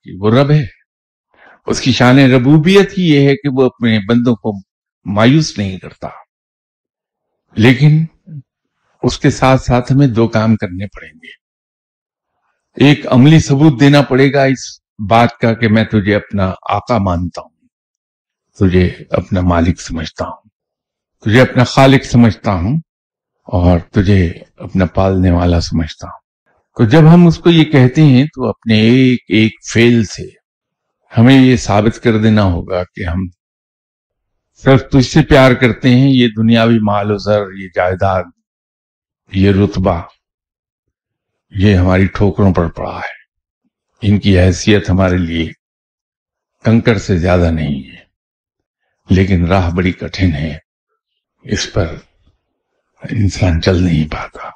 कि वो रब है। उसकी शान रबूबियत ही ये है कि वो अपने बंदों को मायूस नहीं करता। लेकिन उसके साथ साथ हमें दो काम करने पड़ेंगे। एक, अमली सबूत देना पड़ेगा इस बात का कि मैं तुझे अपना आका मानता हूं, तुझे अपना मालिक समझता हूं, तुझे अपना खालिक समझता हूं और तुझे अपना पालने वाला समझता हूं। तो जब हम उसको ये कहते हैं तो अपने एक एक फेल से हमें ये साबित कर देना होगा कि हम सिर्फ तुझसे प्यार करते हैं। ये दुनियावी माल और ज़र, ये जायदाद, ये रुतबा, ये हमारी ठोकरों पर पड़ा है। इनकी हैसियत हमारे लिए कंकड़ से ज्यादा नहीं है। लेकिन राह बड़ी कठिन है, इस पर इंसान चल नहीं पाता।